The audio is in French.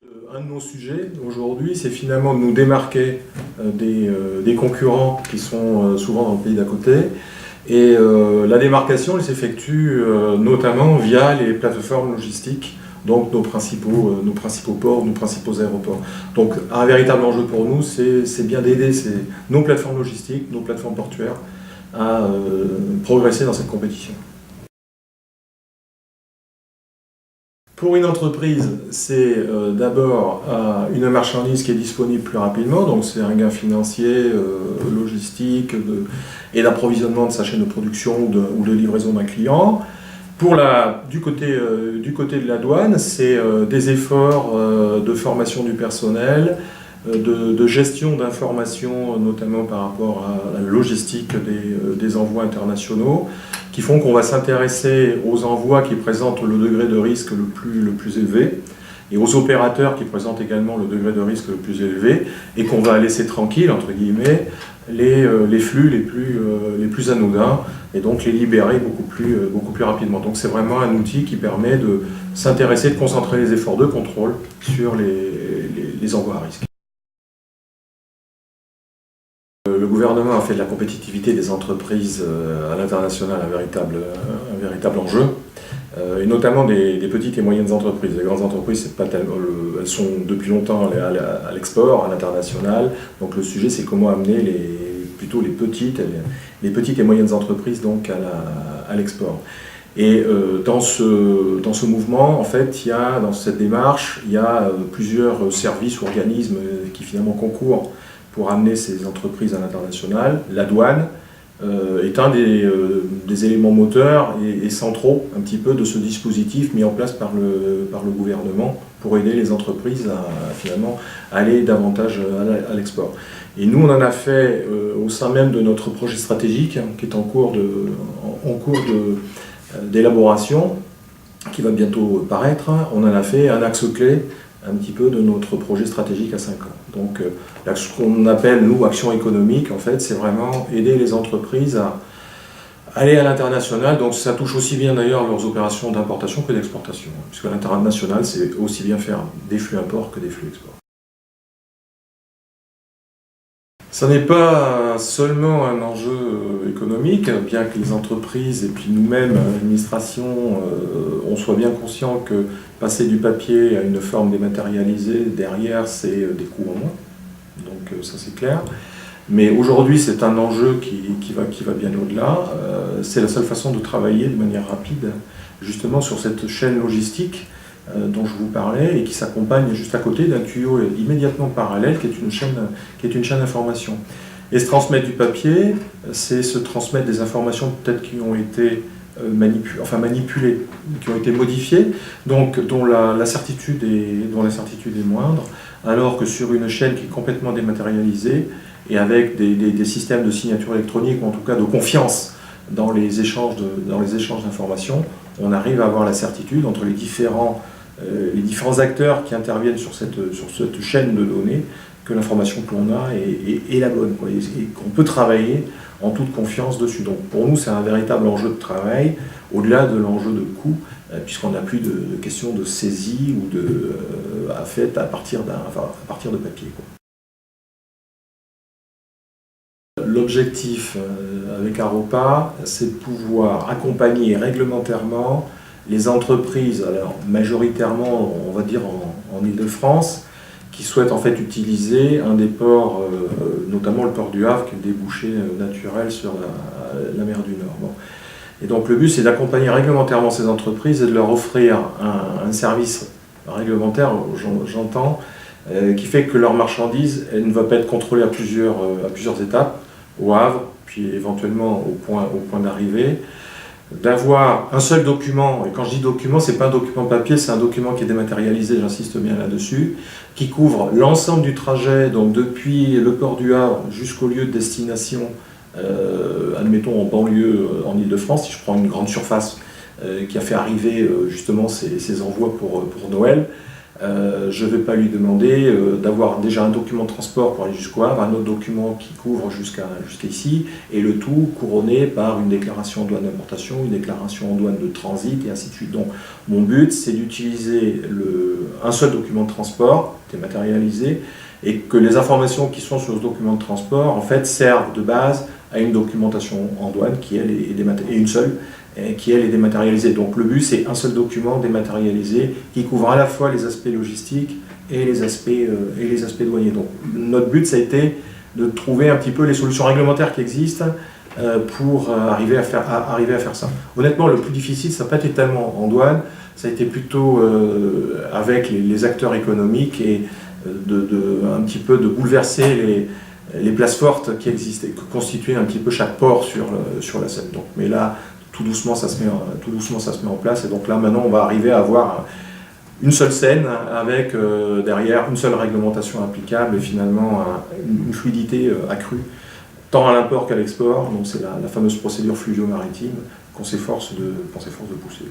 Un de nos sujets aujourd'hui, c'est finalement de nous démarquer des concurrents qui sont souvent dans le pays d'à côté. Et la démarcation, elle s'effectue notamment via les plateformes logistiques, donc nos principaux ports, nos principaux aéroports. Donc un véritable enjeu pour nous, c'est bien d'aider nos plateformes logistiques, nos plateformes portuaires à progresser dans cette compétition. Pour une entreprise, c'est d'abord une marchandise qui est disponible plus rapidement, donc c'est un gain financier, logistique et d'approvisionnement de sa chaîne de production ou de livraison d'un client. Du côté de la douane, c'est des efforts de formation du personnel, de gestion d'informations, notamment par rapport à la logistique des envois internationaux, qui font qu'on va s'intéresser aux envois qui présentent le degré de risque le plus élevé, et aux opérateurs qui présentent également le degré de risque le plus élevé, et qu'on va laisser tranquille, entre guillemets, les flux les plus anodins, et donc les libérer beaucoup plus rapidement. Donc c'est vraiment un outil qui permet de s'intéresser, de concentrer les efforts de contrôle sur les envois à risque. Le gouvernement a fait de la compétitivité des entreprises à l'international un véritable enjeu, et notamment des petites et moyennes entreprises. Les grandes entreprises, c'est pas tellement, elles sont depuis longtemps à l'export, à l'international. Donc le sujet, c'est comment amener plutôt les petites et moyennes entreprises donc à l'export. Et dans ce mouvement, en fait, dans cette démarche, il y a plusieurs services ou organismes qui finalement concourent pour amener ces entreprises à l'international. La douane est un des éléments moteurs et centraux un petit peu de ce dispositif mis en place par le gouvernement pour aider les entreprises à finalement aller davantage à l'export. Et nous, on en a fait au sein même de notre projet stratégique qui est en cours d'élaboration, qui va bientôt paraître. On en a fait un axe clé un petit peu de notre projet stratégique à 5 ans. Donc ce qu'on appelle, nous, action économique, en fait, c'est vraiment aider les entreprises à aller à l'international. Donc ça touche aussi bien d'ailleurs leurs opérations d'importation que d'exportation, puisque l'international, c'est aussi bien faire des flux import que des flux export. Ce n'est pas seulement un enjeu économique, bien que les entreprises et puis nous-mêmes, l'administration, on soit bien conscient que passer du papier à une forme dématérialisée, derrière, c'est des coûts en moins. Donc ça c'est clair. Mais aujourd'hui, c'est un enjeu qui va bien au-delà. C'est la seule façon de travailler de manière rapide, justement sur cette chaîne logistique dont je vous parlais, et qui s'accompagne juste à côté d'un tuyau immédiatement parallèle qui est une chaîne d'information. Et se transmettre du papier, c'est se transmettre des informations peut-être qui ont été manipulées, qui ont été modifiées, donc dont la certitude est moindre, alors que sur une chaîne qui est complètement dématérialisée et avec des systèmes de signature électronique, ou en tout cas de confiance dans les échanges d'informations, on arrive à avoir la certitude entre les différents acteurs qui interviennent sur cette chaîne de données, que l'information que l'on a est la bonne, quoi, et qu'on peut travailler en toute confiance dessus. Donc pour nous, c'est un véritable enjeu de travail, au-delà de l'enjeu de coût, puisqu'on n'a plus de questions de saisie ou faites à partir de papier, quoi. L'objectif avec Aropa, c'est de pouvoir accompagner réglementairement les entreprises, alors majoritairement, on va dire en Île-de-France, qui souhaitent en fait utiliser un des ports, notamment le port du Havre, qui est le débouché naturel sur la mer du Nord. Bon. Et donc le but, c'est d'accompagner réglementairement ces entreprises et de leur offrir un service réglementaire, j'entends, qui fait que leur marchandise, elle ne va pas être contrôlée à plusieurs étapes, au Havre, puis éventuellement au point d'arrivée, d'avoir un seul document, et quand je dis document, c'est pas un document papier, c'est un document qui est dématérialisé, j'insiste bien là-dessus, qui couvre l'ensemble du trajet, donc depuis le port du Havre jusqu'au lieu de destination, admettons en banlieue, en Île-de-France, si je prends une grande surface qui a fait arriver justement ces envois pour Noël, je ne vais pas lui demander d'avoir déjà un document de transport pour aller jusqu'au Havre, un autre document qui couvre jusqu'ici, et le tout couronné par une déclaration en douane d'importation, une déclaration en douane de transit, et ainsi de suite. Donc mon but, c'est d'utiliser un seul document de transport, dématérialisé, et que les informations qui sont sur ce document de transport, en fait, servent de base à une documentation en douane qui, elle, est dématérialisée, et une seule, qui elle est dématérialisée. Donc le but, c'est un seul document dématérialisé qui couvre à la fois les aspects logistiques et les aspects douaniers. Donc notre but, ça a été de trouver un petit peu les solutions réglementaires qui existent pour arriver à faire ça. Honnêtement, le plus difficile, ça n'a pas été tellement en douane, ça a été plutôt avec les acteurs économiques et un petit peu de bouleverser les places fortes qui existent et que constituait un petit peu chaque port sur la Seine. Donc, mais là, tout doucement, ça se met en place. Et donc là, maintenant, on va arriver à avoir une seule Seine avec derrière une seule réglementation applicable et finalement une fluidité accrue, tant à l'import qu'à l'export. Donc c'est la fameuse procédure fluvio-maritime qu'on s'efforce de pousser.